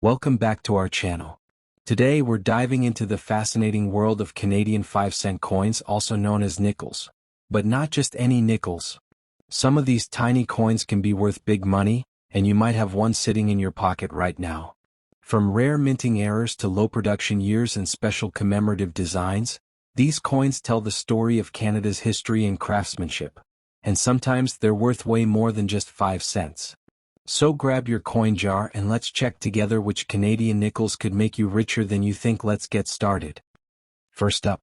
Welcome back to our channel. Today we're diving into the fascinating world of Canadian 5-cent coins, also known as nickels. But not just any nickels. Some of these tiny coins can be worth big money, and you might have one sitting in your pocket right now. From rare minting errors to low production years and special commemorative designs, these coins tell the story of Canada's history and craftsmanship. And sometimes they're worth way more than just 5 cents. So grab your coin jar and let's check together which Canadian nickels could make you richer than you think. Let's get started. First up,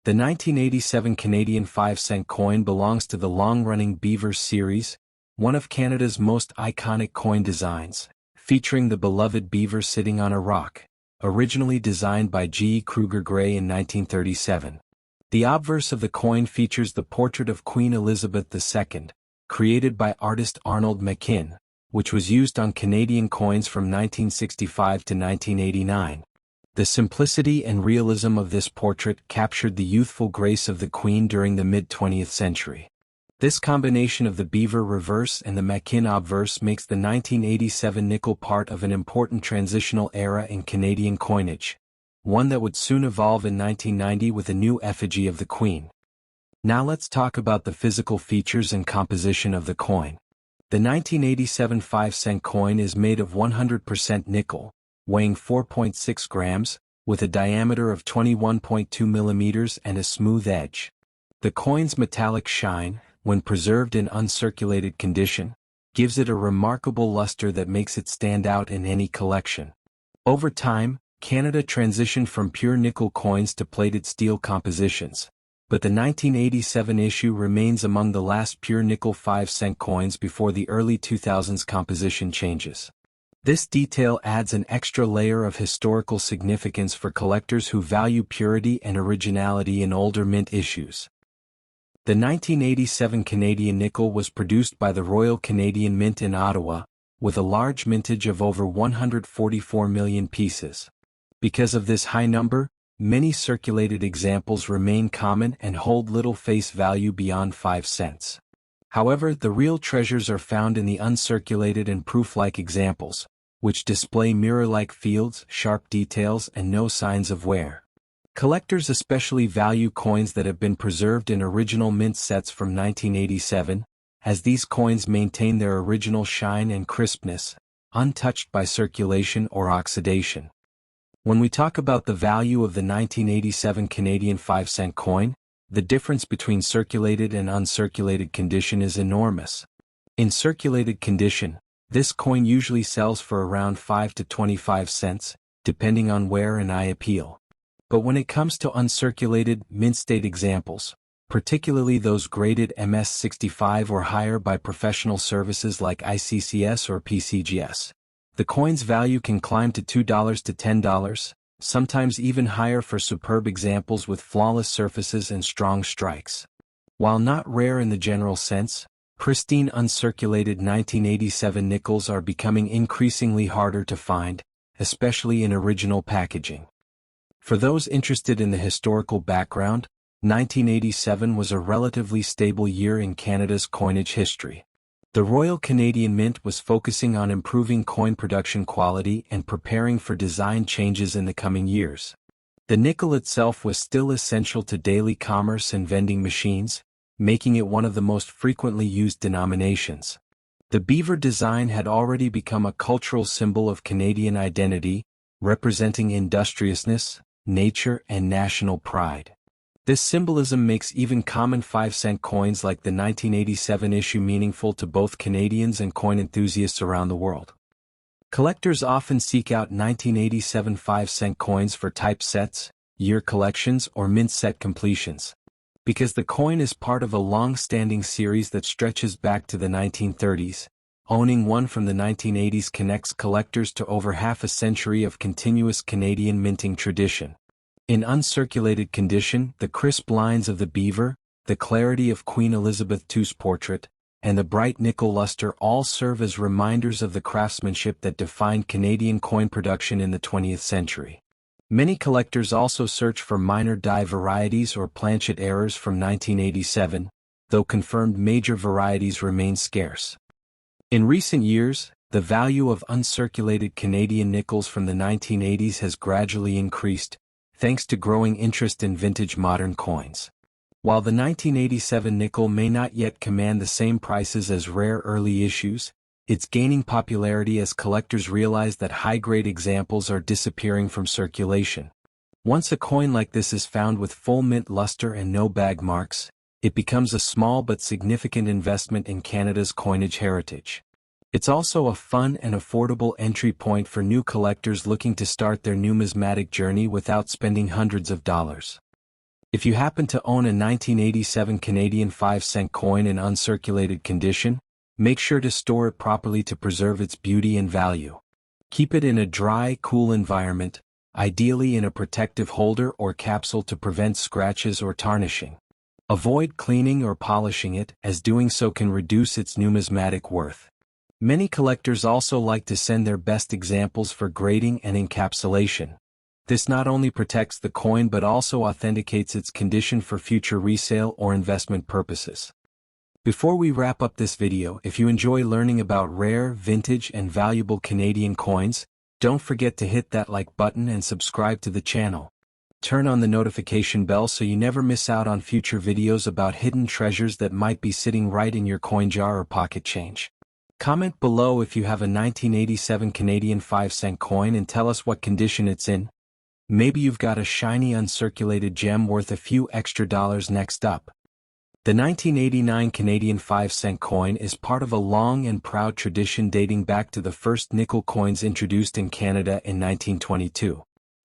the 1987 Canadian 5-cent coin belongs to the long-running Beaver series, one of Canada's most iconic coin designs, featuring the beloved beaver sitting on a rock, originally designed by G. Kruger Gray in 1937. The obverse of the coin features the portrait of Queen Elizabeth II, created by artist Arnold McKim, which was used on Canadian coins from 1965 to 1989. The simplicity and realism of this portrait captured the youthful grace of the Queen during the mid-20th century. This combination of the beaver reverse and the McKim obverse makes the 1987 nickel part of an important transitional era in Canadian coinage, one that would soon evolve in 1990 with a new effigy of the Queen. Now let's talk about the physical features and composition of the coin. The 1987 5-cent coin is made of 100% nickel, weighing 4.6 grams, with a diameter of 21.2 millimeters and a smooth edge. The coin's metallic shine, when preserved in uncirculated condition, gives it a remarkable luster that makes it stand out in any collection. Over time, Canada transitioned from pure nickel coins to plated steel compositions, but the 1987 issue remains among the last pure nickel 5-cent coins before the early 2000s composition changes. This detail adds an extra layer of historical significance for collectors who value purity and originality in older mint issues. The 1987 Canadian nickel was produced by the Royal Canadian Mint in Ottawa, with a large mintage of over 144 million pieces. Because of this high number, many circulated examples remain common and hold little face value beyond 5 cents. However, the real treasures are found in the uncirculated and proof-like examples, which display mirror-like fields, sharp details, and no signs of wear. Collectors especially value coins that have been preserved in original mint sets from 1987, as these coins maintain their original shine and crispness, untouched by circulation or oxidation. When we talk about the value of the 1987 Canadian 5-cent coin, the difference between circulated and uncirculated condition is enormous. In circulated condition, this coin usually sells for around 5 to 25 cents, depending on wear and eye appeal. But when it comes to uncirculated, mint-state examples, particularly those graded MS65 or higher by professional services like ICCS or PCGS, the coin's value can climb to $2 to $10, sometimes even higher for superb examples with flawless surfaces and strong strikes. While not rare in the general sense, pristine uncirculated 1987 nickels are becoming increasingly harder to find, especially in original packaging. For those interested in the historical background, 1987 was a relatively stable year in Canada's coinage history. The Royal Canadian Mint was focusing on improving coin production quality and preparing for design changes in the coming years. The nickel itself was still essential to daily commerce and vending machines, making it one of the most frequently used denominations. The beaver design had already become a cultural symbol of Canadian identity, representing industriousness, nature, and national pride. This symbolism makes even common 5-cent coins like the 1987 issue meaningful to both Canadians and coin enthusiasts around the world. Collectors often seek out 1987 5-cent coins for typesets, year collections, or mint set completions. Because the coin is part of a long-standing series that stretches back to the 1930s, owning one from the 1980s connects collectors to over half a century of continuous Canadian minting tradition. In uncirculated condition, the crisp lines of the beaver, the clarity of Queen Elizabeth II's portrait, and the bright nickel luster all serve as reminders of the craftsmanship that defined Canadian coin production in the 20th century. Many collectors also search for minor die varieties or planchet errors from 1987, though confirmed major varieties remain scarce. In recent years, The value of uncirculated Canadian nickels from the 1980s has gradually increased, thanks to growing interest in vintage modern coins. While the 1987 nickel may not yet command the same prices as rare early issues, it's gaining popularity as collectors realize that high-grade examples are disappearing from circulation. Once a coin like this is found with full mint luster and no bag marks, it becomes a small but significant investment in Canada's coinage heritage. It's also a fun and affordable entry point for new collectors looking to start their numismatic journey without spending hundreds of dollars. If you happen to own a 1987 Canadian 5-cent coin in uncirculated condition, make sure to store it properly to preserve its beauty and value. Keep it in a dry, cool environment, ideally in a protective holder or capsule to prevent scratches or tarnishing. Avoid cleaning or polishing it, as doing so can reduce its numismatic worth. Many collectors also like to send their best examples for grading and encapsulation. This not only protects the coin but also authenticates its condition for future resale or investment purposes. Before we wrap up this video, if you enjoy learning about rare, vintage, and valuable Canadian coins, don't forget to hit that like button and subscribe to the channel. Turn on the notification bell so you never miss out on future videos about hidden treasures that might be sitting right in your coin jar or pocket change. Comment below if you have a 1987 Canadian 5-cent coin and tell us what condition it's in. Maybe you've got a shiny uncirculated gem worth a few extra dollars. Next up. The 1989 Canadian 5-cent coin is part of a long and proud tradition dating back to the first nickel coins introduced in Canada in 1922.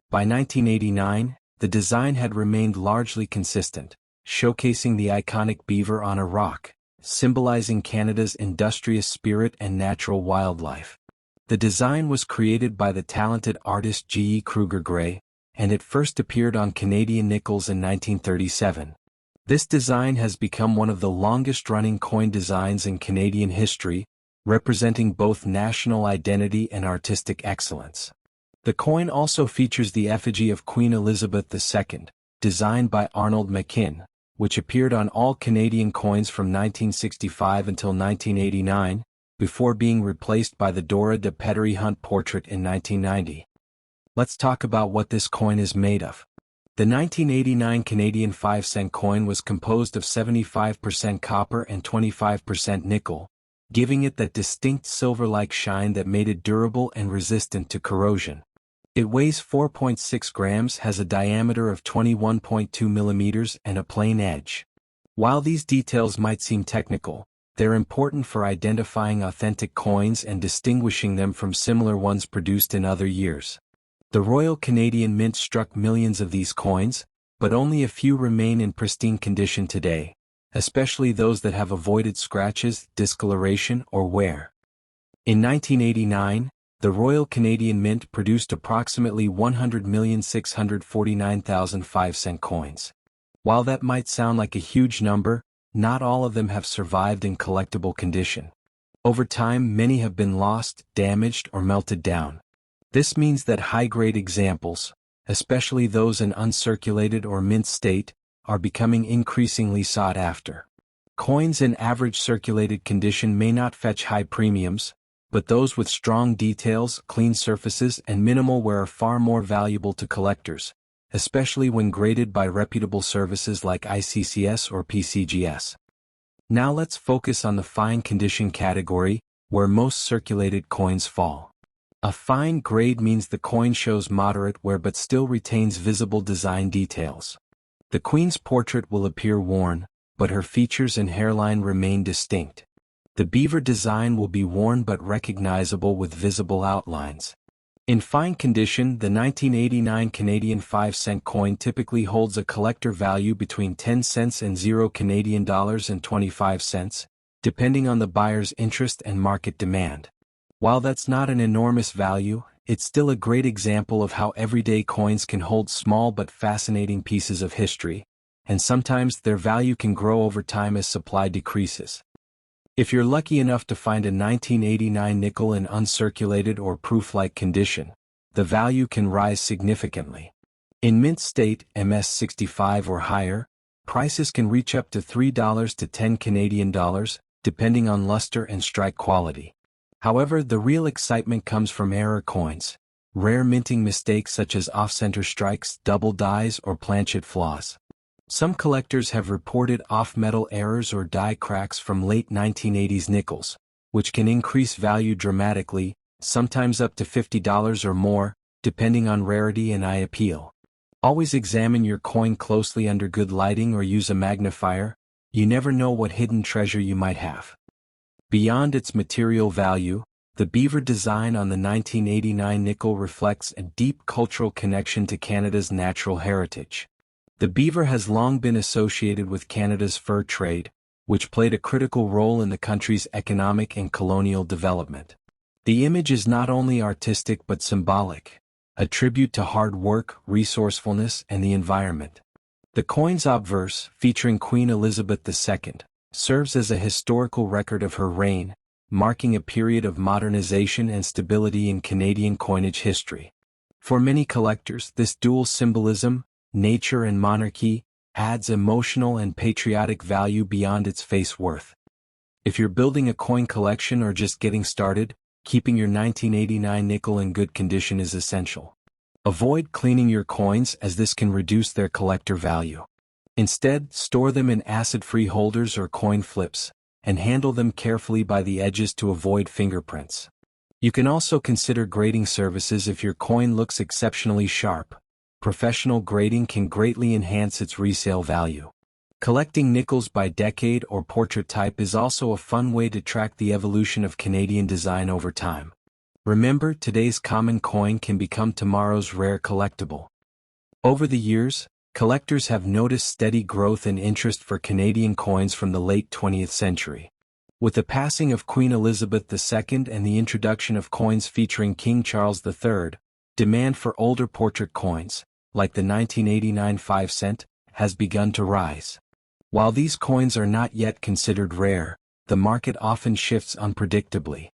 By 1989, the design had remained largely consistent, showcasing the iconic beaver on a rock, symbolizing Canada's industrious spirit and natural wildlife. The design was created by the talented artist G. E. Kruger Gray, and it first appeared on Canadian nickels in 1937. This design has become one of the longest-running coin designs in Canadian history, representing both national identity and artistic excellence. The coin also features the effigy of Queen Elizabeth II, designed by Arnold McKim, which appeared on all Canadian coins from 1965 until 1989, before being replaced by the Dora de Pettery Hunt portrait in 1990. Let's talk about what this coin is made of. The 1989 Canadian 5-cent coin was composed of 75% copper and 25% nickel, giving it that distinct silver-like shine that made it durable and resistant to corrosion. It weighs 4.6 grams, has a diameter of 21.2 millimeters and a plain edge. While these details might seem technical, they're important for identifying authentic coins and distinguishing them from similar ones produced in other years. The Royal Canadian Mint struck millions of these coins, but only a few remain in pristine condition today, especially those that have avoided scratches, discoloration, or wear. In 1989, the Royal Canadian Mint produced approximately 100,649,000 5-cent coins. While that might sound like a huge number, not all of them have survived in collectible condition. Over time, many have been lost, damaged, or melted down. This means that high-grade examples, especially those in uncirculated or mint state, are becoming increasingly sought after. Coins in average circulated condition may not fetch high premiums, but those with strong details, clean surfaces, and minimal wear are far more valuable to collectors, especially when graded by reputable services like ICCS or PCGS. Now let's focus on the fine condition category, where most circulated coins fall. A fine grade means the coin shows moderate wear but still retains visible design details. The Queen's portrait will appear worn, but her features and hairline remain distinct. The beaver design will be worn but recognizable with visible outlines. In fine condition, the 1989 Canadian 5-cent coin typically holds a collector value between 10 cents and 0 Canadian dollars and 25 cents, depending on the buyer's interest and market demand. While that's not an enormous value, it's still a great example of how everyday coins can hold small but fascinating pieces of history, and sometimes their value can grow over time as supply decreases. If you're lucky enough to find a 1989 nickel in uncirculated or proof-like condition, the value can rise significantly. In mint state, MS65 or higher, prices can reach up to $3 to 10 Canadian dollars, depending on luster and strike quality. However, the real excitement comes from error coins, rare minting mistakes such as off-center strikes, double dies, or planchet flaws. Some collectors have reported off-metal errors or die cracks from late 1980s nickels, which can increase value dramatically, sometimes up to $50 or more, depending on rarity and eye appeal. Always examine your coin closely under good lighting or use a magnifier. You never know what hidden treasure you might have. Beyond its material value, the beaver design on the 1989 nickel reflects a deep cultural connection to Canada's natural heritage. The beaver has long been associated with Canada's fur trade, which played a critical role in the country's economic and colonial development. The image is not only artistic but symbolic, a tribute to hard work, resourcefulness, and the environment. The coin's obverse, featuring Queen Elizabeth II, serves as a historical record of her reign, marking a period of modernization and stability in Canadian coinage history. For many collectors, this dual symbolism, nature and monarchy, adds emotional and patriotic value beyond its face worth. If you're building a coin collection or just getting started, keeping your 1989 nickel in good condition is essential. Avoid cleaning your coins as this can reduce their collector value. Instead, store them in acid-free holders or coin flips, and handle them carefully by the edges to avoid fingerprints. You can also consider grading services if your coin looks exceptionally sharp. Professional grading can greatly enhance its resale value. Collecting nickels by decade or portrait type is also a fun way to track the evolution of Canadian design over time. Remember, today's common coin can become tomorrow's rare collectible. Over the years, collectors have noticed steady growth in interest for Canadian coins from the late 20th century. With the passing of Queen Elizabeth II and the introduction of coins featuring King Charles III, demand for older portrait coins, like the 1989 5-cent, has begun to rise. While these coins are not yet considered rare, the market often shifts unpredictably.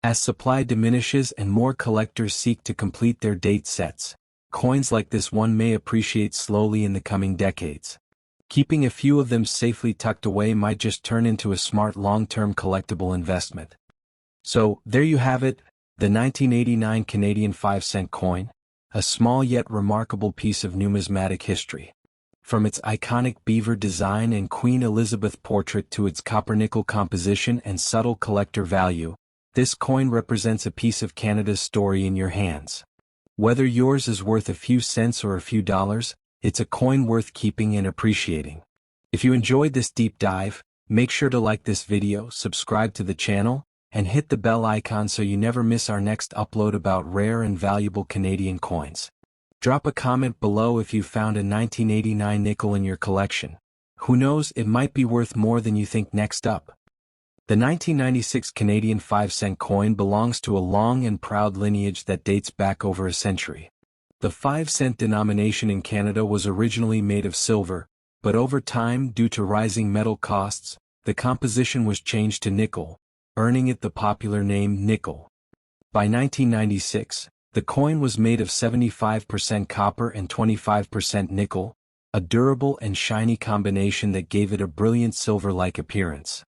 As supply diminishes and more collectors seek to complete their date sets, coins like this one may appreciate slowly in the coming decades. Keeping a few of them safely tucked away might just turn into a smart long-term collectible investment. So, there you have it, the 1989 Canadian 5-cent coin, a small yet remarkable piece of numismatic history. From its iconic beaver design and Queen Elizabeth portrait to its copper-nickel composition and subtle collector value, this coin represents a piece of Canada's story in your hands. Whether yours is worth a few cents or a few dollars, it's a coin worth keeping and appreciating. If you enjoyed this deep dive, make sure to like this video, subscribe to the channel, and hit the bell icon so you never miss our next upload about rare and valuable Canadian coins. Drop a comment below if you found a 1989 nickel in your collection. Who knows, it might be worth more than you think. Next up, the 1996 Canadian 5-cent coin belongs to a long and proud lineage that dates back over a century. The 5-cent denomination in Canada was originally made of silver, but over time, due to rising metal costs, the composition was changed to nickel, earning it the popular name nickel. By 1996, the coin was made of 75% copper and 25% nickel, a durable and shiny combination that gave it a brilliant silver-like appearance.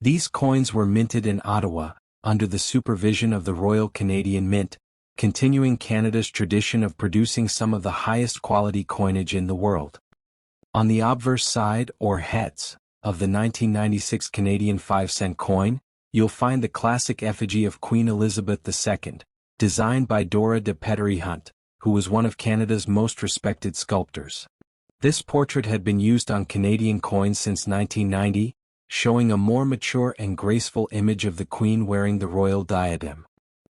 These coins were minted in Ottawa, under the supervision of the Royal Canadian Mint, continuing Canada's tradition of producing some of the highest quality coinage in the world. On the obverse side, or heads, of the 1996 Canadian 5-cent coin, you'll find the classic effigy of Queen Elizabeth II, designed by Dora de Pettery Hunt, who was one of Canada's most respected sculptors. This portrait had been used on Canadian coins since 1990, showing a more mature and graceful image of the Queen wearing the royal diadem.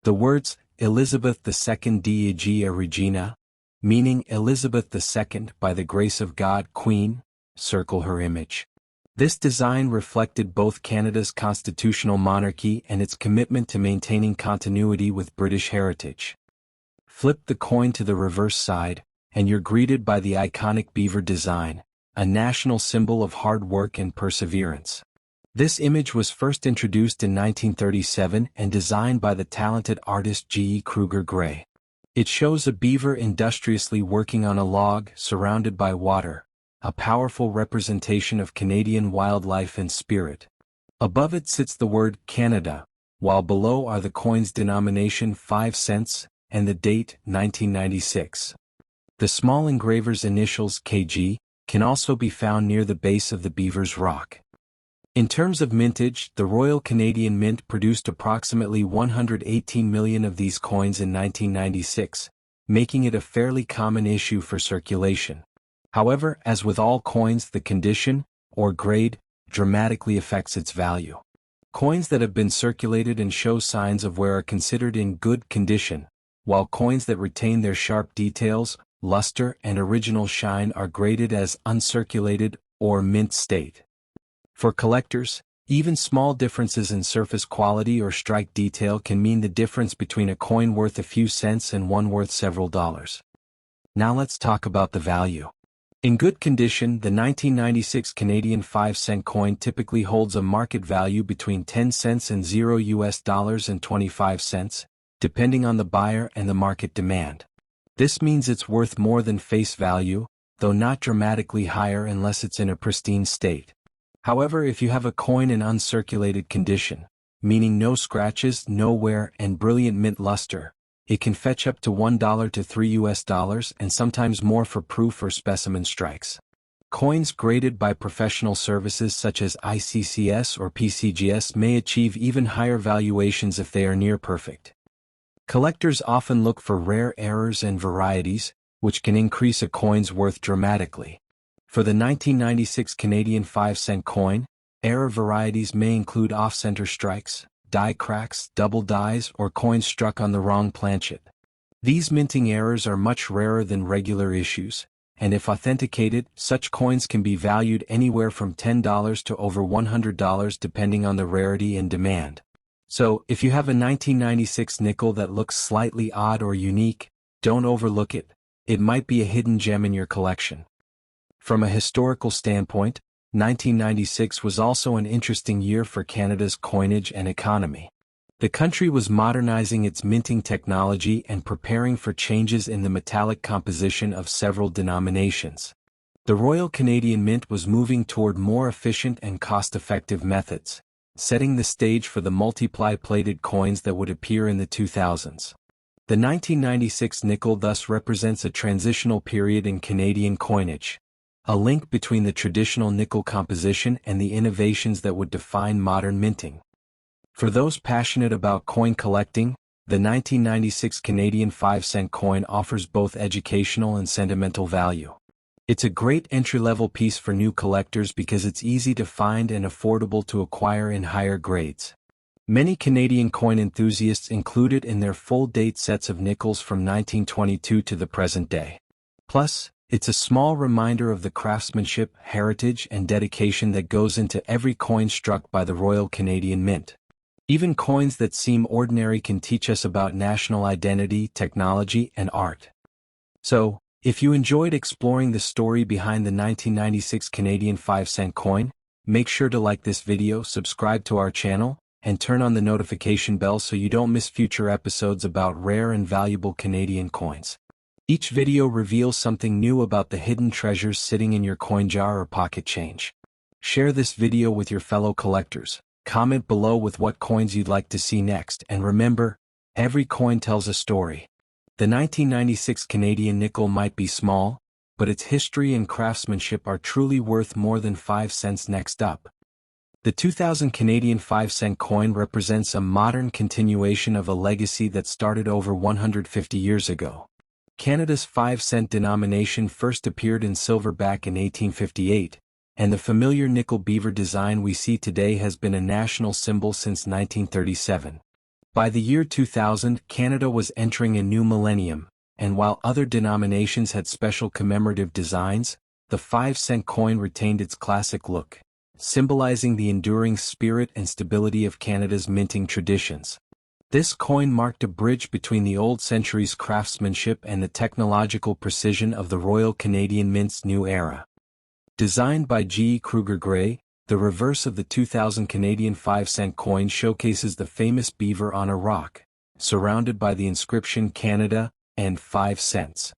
The words, Elizabeth II Dei Regina, meaning Elizabeth II by the grace of God Queen, circle her image. This design reflected both Canada's constitutional monarchy and its commitment to maintaining continuity with British heritage. Flip the coin to the reverse side, and you're greeted by the iconic beaver design, a national symbol of hard work and perseverance. This image was first introduced in 1937 and designed by the talented artist G. E. Kruger Gray. It shows a beaver industriously working on a log surrounded by water, a powerful representation of Canadian wildlife and spirit. Above it sits the word Canada, while below are the coin's denomination 5 cents, and the date 1996. The small engraver's initials KG can also be found near the base of the beaver's rock. In terms of mintage, the Royal Canadian Mint produced approximately 118 million of these coins in 1996, making it a fairly common issue for circulation. However, as with all coins, the condition, or grade, dramatically affects its value. Coins that have been circulated and show signs of wear are considered in good condition, while coins that retain their sharp details, luster, and original shine are graded as uncirculated or mint state. For collectors, even small differences in surface quality or strike detail can mean the difference between a coin worth a few cents and one worth several dollars. Now let's talk about the value. In good condition, the 1996 Canadian 5-cent coin typically holds a market value between 10 cents and $0 and 25 cents, depending on the buyer and the market demand. This means it's worth more than face value, though not dramatically higher unless it's in a pristine state. However, if you have a coin in uncirculated condition, meaning no scratches, no wear, and brilliant mint luster, it can fetch up to $1 to $3 and sometimes more for proof or specimen strikes. Coins graded by professional services such as ICCS or PCGS may achieve even higher valuations if they are near perfect. Collectors often look for rare errors and varieties, which can increase a coin's worth dramatically. For the 1996 Canadian 5-cent coin, error varieties may include off-center strikes, die cracks, double dies, or coins struck on the wrong planchet. These minting errors are much rarer than regular issues, and if authenticated, such coins can be valued anywhere from $10 to over $100 depending on the rarity and demand. So, if you have a 1996 nickel that looks slightly odd or unique, don't overlook it. It might be a hidden gem in your collection. From a historical standpoint, 1996 was also an interesting year for Canada's coinage and economy. The country was modernizing its minting technology and preparing for changes in the metallic composition of several denominations. The Royal Canadian Mint was moving toward more efficient and cost-effective methods, setting the stage for the multiply-plated coins that would appear in the 2000s. The 1996 nickel thus represents a transitional period in Canadian coinage, a link between the traditional nickel composition and the innovations that would define modern minting. For those passionate about coin collecting, the 1996 Canadian 5-cent coin offers both educational and sentimental value. It's a great entry-level piece for new collectors because it's easy to find and affordable to acquire in higher grades. Many Canadian coin enthusiasts include it in their full-date sets of nickels from 1922 to the present day. Plus, it's a small reminder of the craftsmanship, heritage, and dedication that goes into every coin struck by the Royal Canadian Mint. Even coins that seem ordinary can teach us about national identity, technology, and art. So, if you enjoyed exploring the story behind the 1996 Canadian 5-cent coin, make sure to like this video, subscribe to our channel, and turn on the notification bell so you don't miss future episodes about rare and valuable Canadian coins. Each video reveals something new about the hidden treasures sitting in your coin jar or pocket change. Share this video with your fellow collectors, comment below with what coins you'd like to see next, and remember, every coin tells a story. The 1996 Canadian nickel might be small, but its history and craftsmanship are truly worth more than 5 cents. Next up, the 2000 Canadian 5-cent coin represents a modern continuation of a legacy that started over 150 years ago. Canada's 5-cent denomination first appeared in silver back in 1858, and the familiar nickel beaver design we see today has been a national symbol since 1937. By the year 2000, Canada was entering a new millennium, and while other denominations had special commemorative designs, the 5-cent coin retained its classic look, symbolizing the enduring spirit and stability of Canada's minting traditions. This coin marked a bridge between the old century's craftsmanship and the technological precision of the Royal Canadian Mint's new era. Designed by G. Kruger Gray, the reverse of the 2000 Canadian 5-cent coin showcases the famous beaver on a rock, surrounded by the inscription Canada and 5 cents.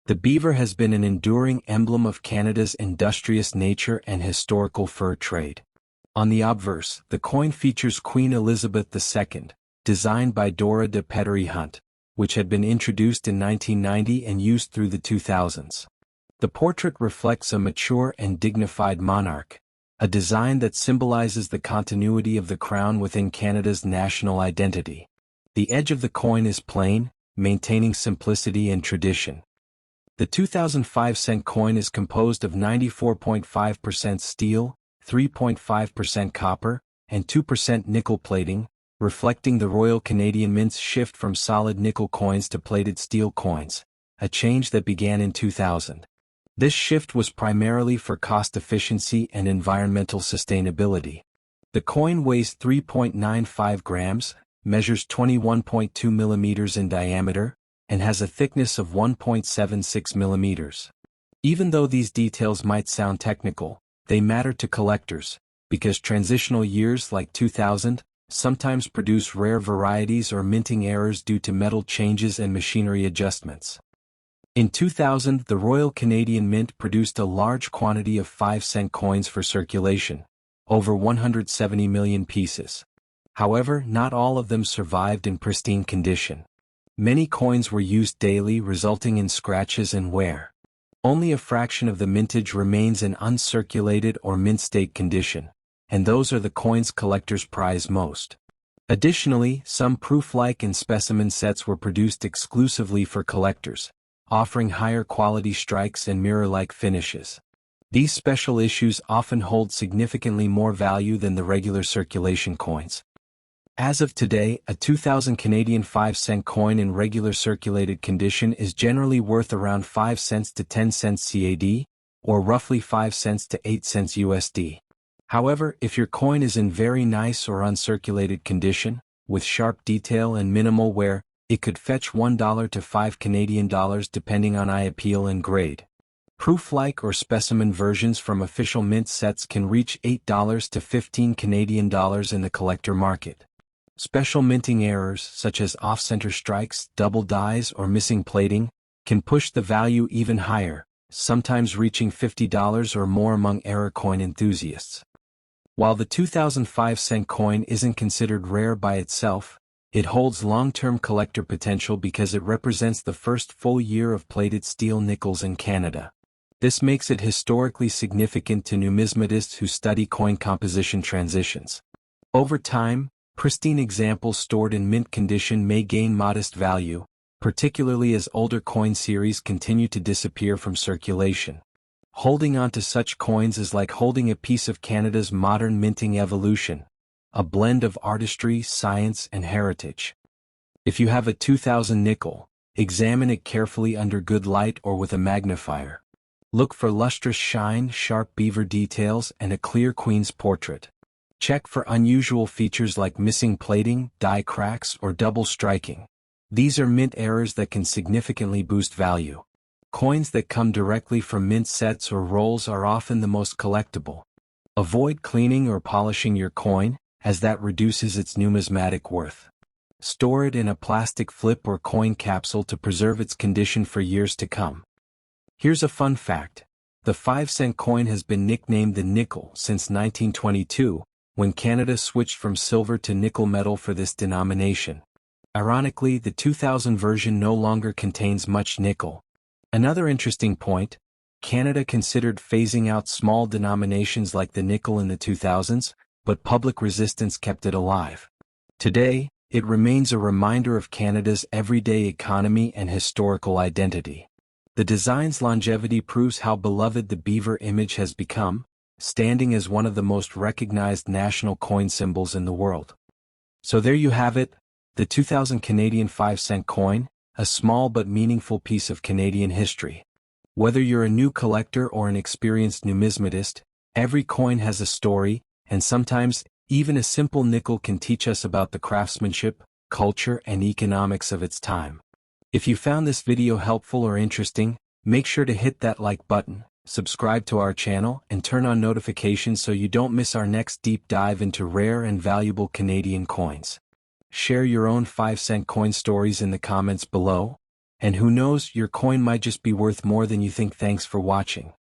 The beaver has been an enduring emblem of Canada's industrious nature and historical fur trade. On the obverse, the coin features Queen Elizabeth II, designed by Dora de Pettery Hunt, which had been introduced in 1990 and used through the 2000s. The portrait reflects a mature and dignified monarch, a design that symbolizes the continuity of the crown within Canada's national identity. The edge of the coin is plain, maintaining simplicity and tradition. The 2005-cent coin is composed of 94.5% steel, 3.5% copper, and 2% nickel plating, reflecting the Royal Canadian Mint's shift from solid nickel coins to plated steel coins, a change that began in 2000. This shift was primarily for cost efficiency and environmental sustainability. The coin weighs 3.95 grams, measures 21.2 millimeters in diameter, and has a thickness of 1.76 millimeters. Even though these details might sound technical, they matter to collectors, because transitional years like 2000 sometimes produce rare varieties or minting errors due to metal changes and machinery adjustments. In 2000, the Royal Canadian Mint produced a large quantity of 5-cent coins for circulation, over 170 million pieces. However, not all of them survived in pristine condition. Many coins were used daily, resulting in scratches and wear. Only a fraction of the mintage remains in uncirculated or mint state condition, and those are the coins collectors prize most. Additionally, some proof-like and specimen sets were produced exclusively for collectors, offering higher quality strikes and mirror-like finishes. These special issues often hold significantly more value than the regular circulation coins. As of today, a 2000 Canadian 5-cent coin in regular circulated condition is generally worth around 5 cents to 10 cents CAD, or roughly 5 cents to 8 cents USD. However, if your coin is in very nice or uncirculated condition, with sharp detail and minimal wear, it could fetch $1 to $5 depending on eye appeal and grade. Proof-like or specimen versions from official mint sets can reach $8 to $15 in the collector market. Special minting errors, such as off-center strikes, double dies, or missing plating, can push the value even higher, sometimes reaching $50 or more among error coin enthusiasts. While the 2005-cent coin isn't considered rare by itself, it holds long-term collector potential because it represents the first full year of plated steel nickels in Canada. This makes it historically significant to numismatists who study coin composition transitions. Over time, pristine examples stored in mint condition may gain modest value, particularly as older coin series continue to disappear from circulation. Holding on to such coins is like holding a piece of Canada's modern minting evolution, a blend of artistry, science, and heritage. If you have a 2000 nickel, examine it carefully under good light or with a magnifier. Look for lustrous shine, sharp beaver details, and a clear queen's portrait. Check for unusual features like missing plating, die cracks, or double striking. These are mint errors that can significantly boost value. Coins that come directly from mint sets or rolls are often the most collectible. Avoid cleaning or polishing your coin, as that reduces its numismatic worth. Store it in a plastic flip or coin capsule to preserve its condition for years to come. Here's a fun fact. The 5-cent coin has been nicknamed the nickel since 1922, when Canada switched from silver to nickel metal for this denomination. Ironically, the 2000 version no longer contains much nickel. Another interesting point, Canada considered phasing out small denominations like the nickel in the 2000s, but public resistance kept it alive. Today, it remains a reminder of Canada's everyday economy and historical identity. The design's longevity proves how beloved the beaver image has become, standing as one of the most recognized national coin symbols in the world. So there you have it, the 2000 Canadian 5-cent coin, a small but meaningful piece of Canadian history. Whether you're a new collector or an experienced numismatist, every coin has a story, and sometimes, even a simple nickel can teach us about the craftsmanship, culture, and economics of its time. If you found this video helpful or interesting, make sure to hit that like button, subscribe to our channel, and turn on notifications so you don't miss our next deep dive into rare and valuable Canadian coins. Share your own 5-cent coin stories in the comments below, and who knows, your coin might just be worth more than you think. Thanks for watching.